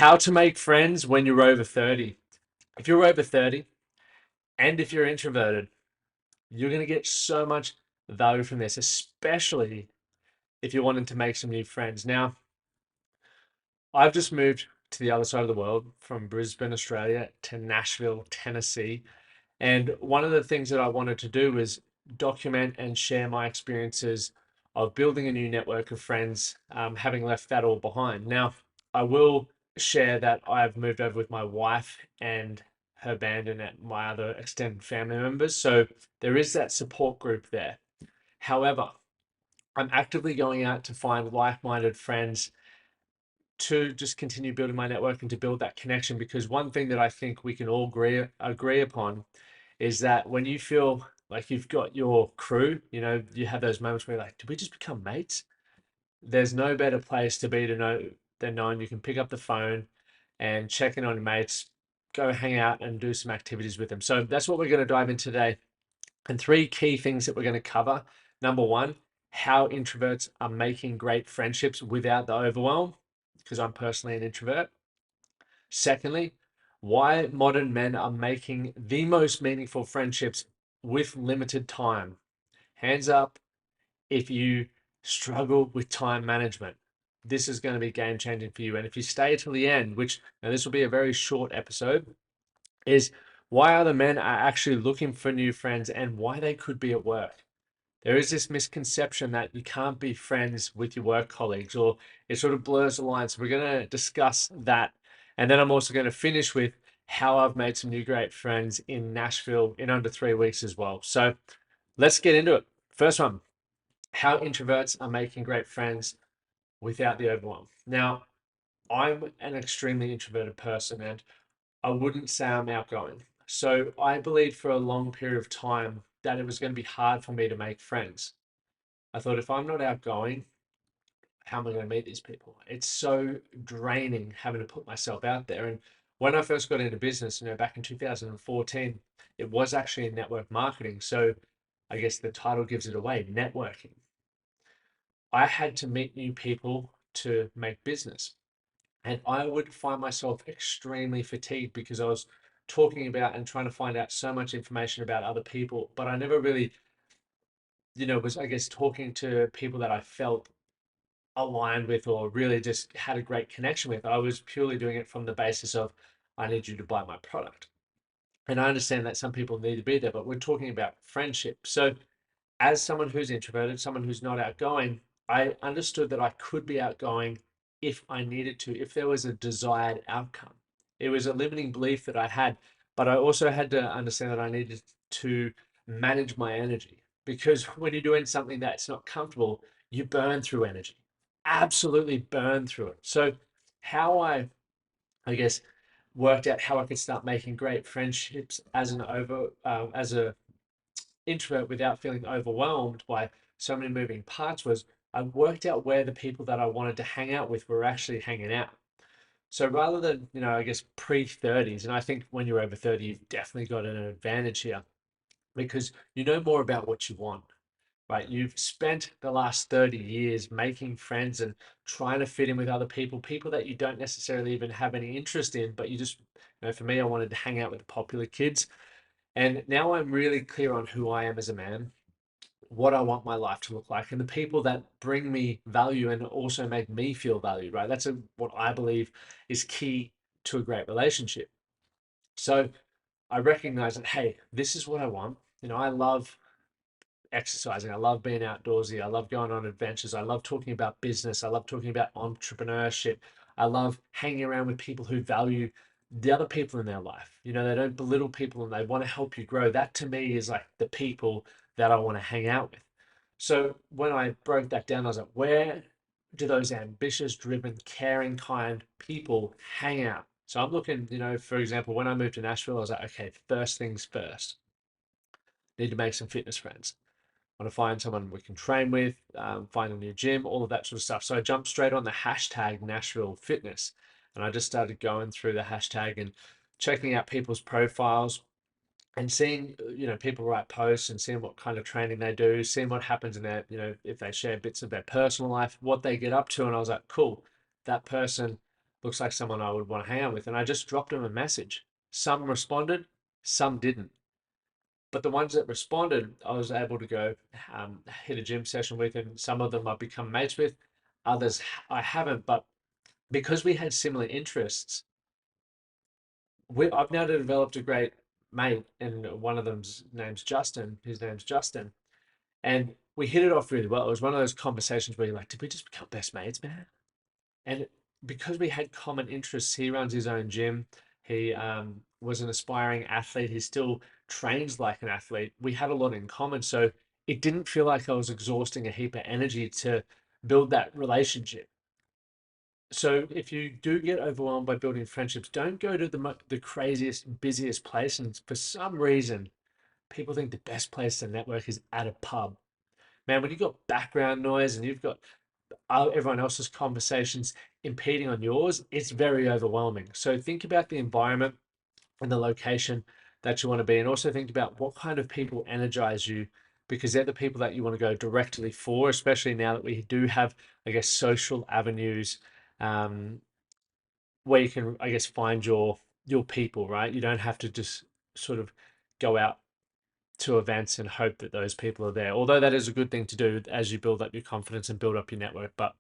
How to make friends when you're over 30. If you're over 30 and if you're introverted, you're going to get so much value from this, especially if you're wanting to make some new friends. Now, I've just moved to the other side of the world from Brisbane, Australia to Nashville, Tennessee. And one of the things that I wanted to do was document and share my experiences of building a new network of friends, having left that all behind. Now, I will share that I've moved over with my wife and her band and my other extended family members. So there is that support group there. However, I'm actively going out to find like minded friends to just continue building my network and to build that connection, because one thing that I think we can all agree upon is that when you feel like you've got your crew, you have those moments where you're like, did we just become mates? There's no better place to be to know than knowing you can pick up the phone and check in on your mates, go hang out and do some activities with them. So that's what we're going to dive into today. And three key things that we're going to cover. Number one, how introverts are making great friendships without the overwhelm, because I'm personally an introvert. Secondly, why modern men are making the most meaningful friendships with limited time. Hands up if you struggle with time management. This is going to be game changing for you. And if you stay till the end, which now this will be a very short episode, is why other men are actually looking for new friends and why they could be at work. There is this misconception that you can't be friends with your work colleagues, or it sort of blurs the lines. We're going to discuss that. And then I'm also going to finish with how I've made some new great friends in Nashville in under 3 weeks as well. So let's get into it. First one, how introverts are making great friends without the overwhelm. Now, I'm an extremely introverted person and I wouldn't say I'm outgoing. So I believed for a long period of time that it was going to be hard for me to make friends. I thought, if I'm not outgoing, how am I going to meet these people? It's so draining having to put myself out there. And when I first got into business, back in 2014, it was actually in network marketing. So I guess the title gives it away, networking. I had to meet new people to make business. And I would find myself extremely fatigued because I was talking about and trying to find out so much information about other people, but I never really, was, I guess, talking to people that I felt aligned with or really just had a great connection with. I was purely doing it from the basis of, I need you to buy my product. And I understand that some people need to be there, but we're talking about friendship. So as someone who's introverted, someone who's not outgoing, I understood that I could be outgoing if I needed to, if there was a desired outcome. It was a limiting belief that I had, but I also had to understand that I needed to manage my energy, because when you're doing something that's not comfortable, you burn through energy, absolutely burn through it. So, how I guess, worked out how I could start making great friendships as a introvert without feeling overwhelmed by so many moving parts was I worked out where the people that I wanted to hang out with were actually hanging out. So rather than, I guess pre 30s, and I think when you're over 30, you've definitely got an advantage here because you know more about what you want, right? You've spent the last 30 years making friends and trying to fit in with other people, people that you don't necessarily even have any interest in, but you just, for me, I wanted to hang out with the popular kids. And now I'm really clear on who I am as a man, what I want my life to look like, and the people that bring me value and also make me feel valued, right? What I believe is key to a great relationship. So I recognize that, hey, this is what I want. I love exercising. I love being outdoorsy. I love going on adventures. I love talking about business. I love talking about entrepreneurship. I love hanging around with people who value the other people in their life. They don't belittle people and they want to help you grow. That to me is like the people that I want to hang out with. So when I broke that down, I was like, where do those ambitious, driven, caring, kind people hang out? So I'm looking, for example, when I moved to Nashville, I was like, okay, first things first, need to make some fitness friends. Want to find someone we can train with, find a new gym, all of that sort of stuff. So I jumped straight on the hashtag Nashville Fitness, and I just started going through the hashtag and checking out people's profiles and seeing, people write posts and seeing what kind of training they do, seeing what happens in their, if they share bits of their personal life, what they get up to. And I was like, cool, that person, looks like someone I would want to hang out with. And I just dropped them a message. Some responded, some didn't. But the ones that responded, I was able to go hit a gym session with, and some of them I've become mates with. Others I haven't, but because we had similar interests, I've now developed a great mate, and one of them's name's Justin. His name's Justin, and we hit it off really well. It was one of those conversations where you're like, "Did we just become best mates, man?" And because we had common interests, he runs his own gym. He was an aspiring athlete. He still trains like an athlete. We had a lot in common, so it didn't feel like I was exhausting a heap of energy to build that relationship. So if you do get overwhelmed by building friendships, don't go to the craziest, busiest place. And for some reason, people think the best place to network is at a pub. Man, when you've got background noise and you've got everyone else's conversations impeding on yours, it's very overwhelming. So think about the environment and the location that you want to be, and also think about what kind of people energize you, because they're the people that you want to go directly for, especially now that we do have, I guess, social avenues um, where you can, I guess, find your people, right? You don't have to just sort of go out to events and hope that those people are there. Although that is a good thing to do as you build up your confidence and build up your network. But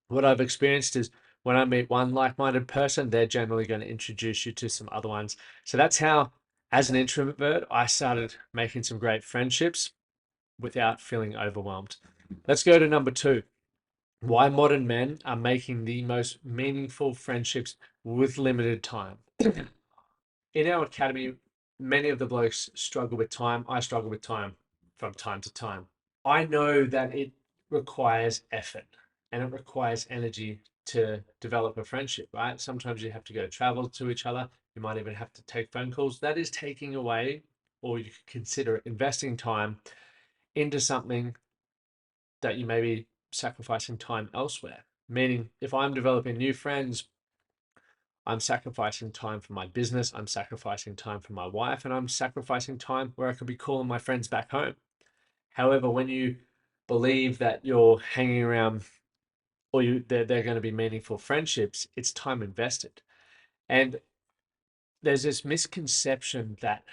what I've experienced is when I meet one like-minded person, they're generally going to introduce you to some other ones. So that's how, as an introvert, I started making some great friendships without feeling overwhelmed. Let's go to number two. Why modern men are making the most meaningful friendships with limited time. In our academy, many of the blokes struggle with time. I struggle with time from time to time. I know that it requires effort and it requires energy to develop a friendship, right? Sometimes you have to go travel to each other. You might even have to take phone calls. That is taking away, or you could consider investing time into something that you may be sacrificing time elsewhere. Meaning, if I'm developing new friends, I'm sacrificing time for my business, I'm sacrificing time for my wife, and I'm sacrificing time where I could be calling my friends back home. However, when you believe that you're hanging around or they're going to be meaningful friendships, it's time invested. And there's this misconception that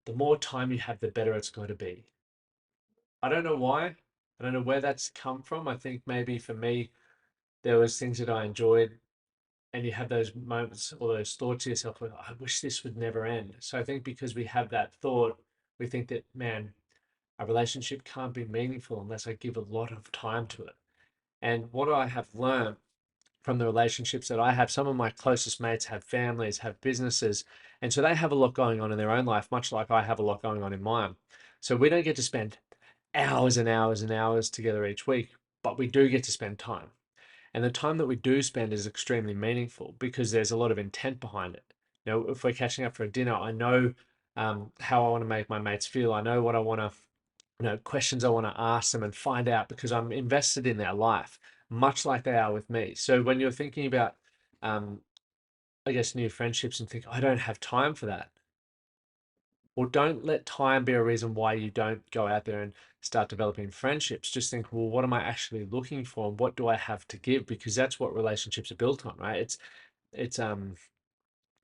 the more time you have, the better it's going to be. I don't know why. I don't know where that's come from. I think maybe for me, there was things that I enjoyed, and you have those moments or those thoughts to yourself, like, I wish this would never end. So I think because we have that thought, we think that, man, a relationship can't be meaningful unless I give a lot of time to it. And what I have learned from the relationships that I have, some of my closest mates have families, have businesses, and so they have a lot going on in their own life, much like I have a lot going on in mine. So we don't get to spend hours and hours and hours together each week, but we do get to spend time. And the time that we do spend is extremely meaningful because there's a lot of intent behind it. You know, if we're catching up for a dinner, I know how I want to make my mates feel. I know what I want to, questions I want to ask them and find out because I'm invested in their life, much like they are with me. So when you're thinking about, um, I guess, new friendships and think, I don't have time for that. Well, don't let time be a reason why you don't go out there and start developing friendships. Just think, well, what am I actually looking for and what do I have to give? Because that's what relationships are built on, right? It's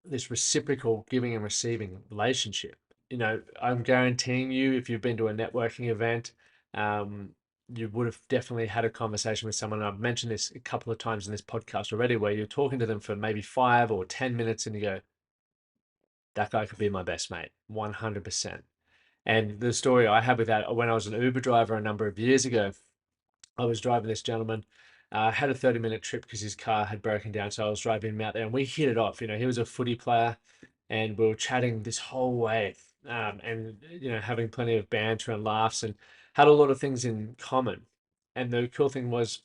this reciprocal giving and receiving relationship. I'm guaranteeing you, if you've been to a networking event, um, you would have definitely had a conversation with someone. I've mentioned this a couple of times in this podcast already, where you're talking to them for maybe 5 or 10 minutes and you go, that guy could be my best mate, 100%. And the story I have with that, when I was an Uber driver a number of years ago, I was driving this gentleman. Had a 30-minute trip because his car had broken down. So I was driving him out there and we hit it off. He was a footy player and we were chatting this whole way, and, having plenty of banter and laughs and had a lot of things in common. And the cool thing was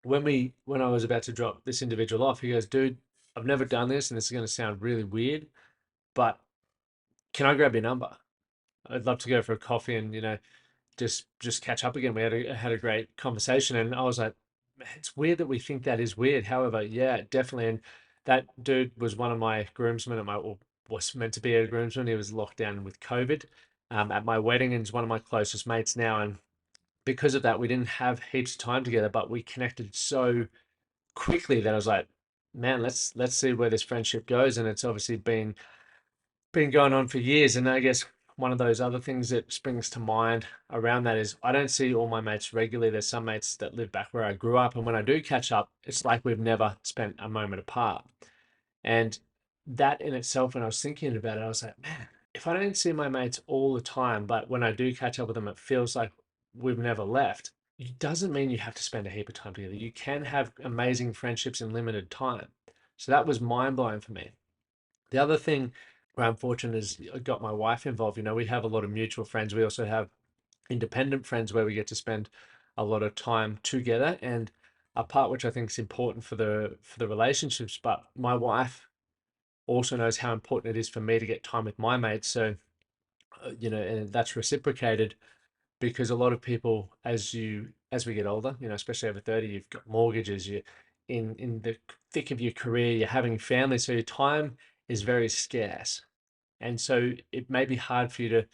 when I was about to drop this individual off, he goes, dude, I've never done this and this is going to sound really weird, but can I grab your number? I'd love to go for a coffee and, just catch up again. We had a great conversation, and I was like, "Man, it's weird that we think that is weird." However, yeah, definitely. And that dude was one of my groomsmen or was meant to be a groomsman. He was locked down with COVID at my wedding, and he's one of my closest mates now. And because of that, we didn't have heaps of time together, but we connected so quickly that I was like, man, let's see where this friendship goes. And it's obviously been going on for years. And I guess one of those other things that springs to mind around that is I don't see all my mates regularly. There's some mates that live back where I grew up, and when I do catch up, it's like we've never spent a moment apart. And that in itself, when I was thinking about it, I was like, man, if I don't see my mates all the time, but when I do catch up with them, it feels like we've never left. It doesn't mean you have to spend a heap of time together. You can have amazing friendships in limited time. So that was mind blowing for me. The other thing where I'm fortunate is I got my wife involved. We have a lot of mutual friends. We also have independent friends where we get to spend a lot of time together. And a part which I think is important for the relationships, but my wife also knows how important it is for me to get time with my mates. So, and that's reciprocated because a lot of people, as we get older, especially over 30, you've got mortgages, you're in the thick of your career, you're having family, so your time is very scarce. And so it may be hard for you to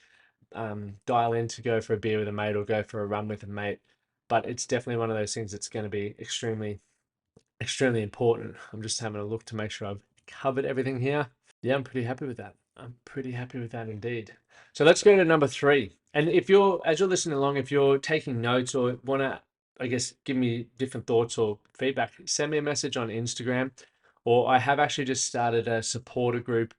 dial in to go for a beer with a mate or go for a run with a mate, but it's definitely one of those things that's going to be extremely, extremely important. I'm just having a look to make sure I've covered everything here. Yeah, I'm pretty happy with that. I'm pretty happy with that indeed. So let's go to number three. And as you're listening along, if you're taking notes or want to, I guess, give me different thoughts or feedback, send me a message on Instagram. Or I have actually just started a supporter group,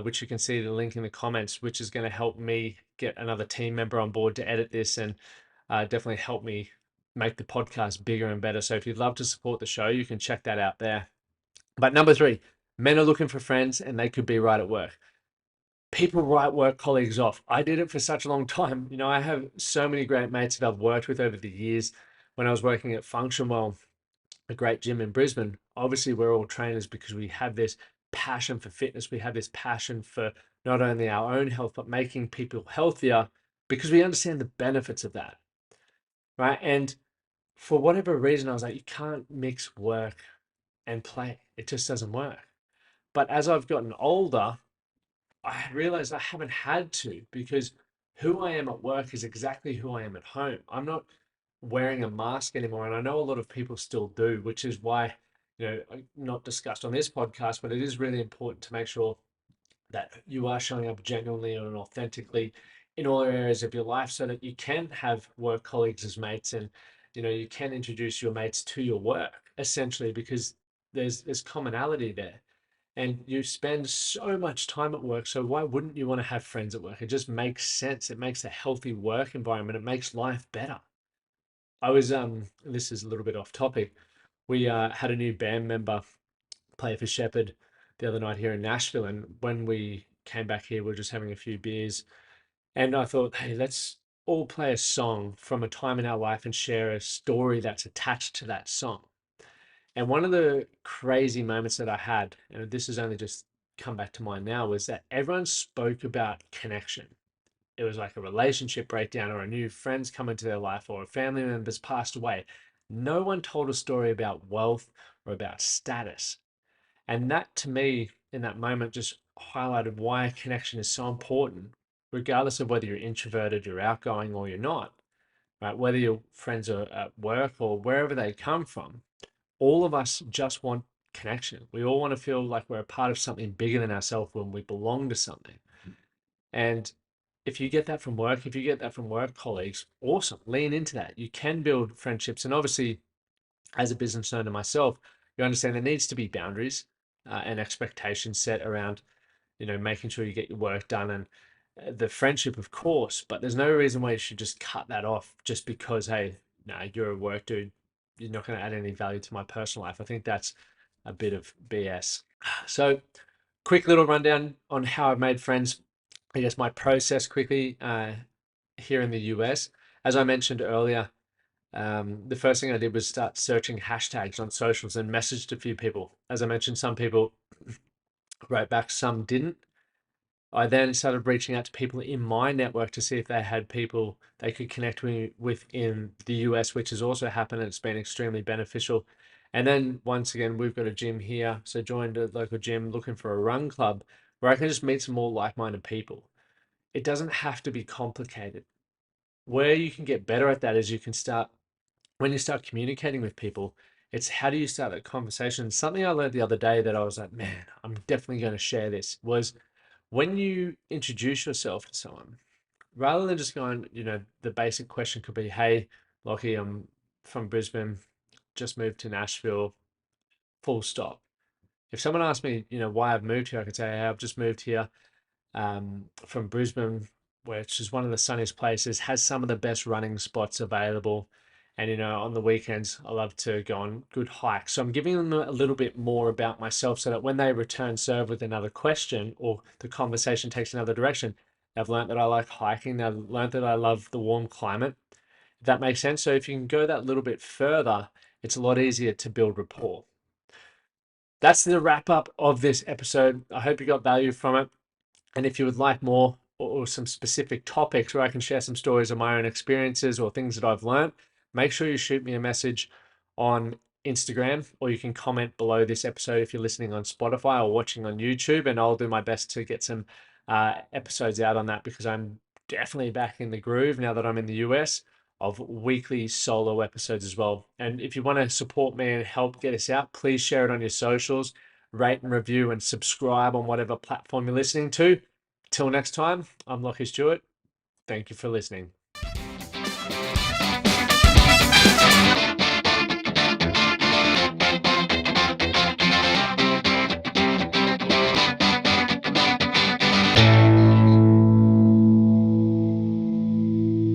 which you can see the link in the comments, which is going to help me get another team member on board to edit this and definitely help me make the podcast bigger and better. So if you'd love to support the show, you can check that out there. But number three, men are looking for friends and they could be right at work. People write work colleagues off. I did it for such a long time. I have so many great mates that I've worked with over the years. When I was working at Function Well, a great gym in Brisbane, obviously we're all trainers because we have this passion for fitness. We have this passion for not only our own health, but making people healthier because we understand the benefits of that, right? And for whatever reason, I was like, you can't mix work and play. It just doesn't work. But as I've gotten older, I realized I haven't had to because who I am at work is exactly who I am at home. I'm not wearing a mask anymore. And I know a lot of people still do, which is why, not discussed on this podcast, but it is really important to make sure that you are showing up genuinely and authentically in all areas of your life so that you can have work colleagues as mates and you can introduce your mates to your work essentially because there's commonality there and you spend so much time at work. So why wouldn't you want to have friends at work? It just makes sense. It makes a healthy work environment. It makes life better. I was this is a little bit off topic. We had a new band member play for Shepherd the other night here in Nashville, and when we came back here, we were just having a few beers, and I thought, hey, let's all play a song from a time in our life and share a story that's attached to that song. And one of the crazy moments that I had, and this has only just come back to mind now, was that everyone spoke about connection. It was like a relationship breakdown or a new friend's come into their life or a family member's passed away. No one told a story about wealth or about status. And that to me, in that moment, just highlighted why connection is so important, regardless of whether you're introverted, you're outgoing, or you're not, right? Whether your friends are at work or wherever they come from, all of us just want connection. We all want to feel like we're a part of something bigger than ourselves when we belong to something. And if you get that from work, if you get that from work colleagues, awesome. Lean into that. You can build friendships. And obviously, as a business owner myself, you understand there needs to be boundaries and expectations set around, making sure you get your work done and the friendship, of course, but there's no reason why you should just cut that off just because, hey, no, you're a work dude. You're not going to add any value to my personal life. I think that's a bit of BS. So, quick little rundown on how I've made friends. I guess my process quickly here in the US. As I mentioned earlier, the first thing I did was start searching hashtags on socials and messaged a few people. As I mentioned, some people wrote back, some didn't. I then started reaching out to people in my network to see if they had people they could connect with in the US, which has also happened and it's been extremely beneficial. And then once again, we've got a gym here. So joined a local gym looking for a run club where I can just meet some more like-minded people. It doesn't have to be complicated. Where you can get better at that is you can start when you start communicating with people, It's how do you start a conversation? Something I learned the other day that I was like, man, I'm definitely going to share this was when you introduce yourself to someone, rather than just going, the basic question could be, hey, Lockie, I'm from Brisbane, just moved to Nashville, full stop. If someone asked me, why I've moved here, I could say, hey, I've just moved here from Brisbane, which is one of the sunniest places, has some of the best running spots available. And, on the weekends, I love to go on good hikes. So I'm giving them a little bit more about myself so that when they return serve with another question or the conversation takes another direction, they've learned that I like hiking. They've learned that I love the warm climate. If that makes sense. So if you can go that little bit further, it's a lot easier to build rapport. That's the wrap up of this episode. I hope you got value from it. And if you would like more or some specific topics where I can share some stories of my own experiences or things that I've learned, make sure you shoot me a message on Instagram, or you can comment below this episode if you're listening on Spotify or watching on YouTube. And I'll do my best to get some episodes out on that, because I'm definitely back in the groove now that I'm in the US of weekly solo episodes as well. And if you want to support me and help get us out, please share it on your socials, rate and review, and subscribe on whatever platform you're listening to. Till next time, I'm Lockie Stewart. Thank you for listening.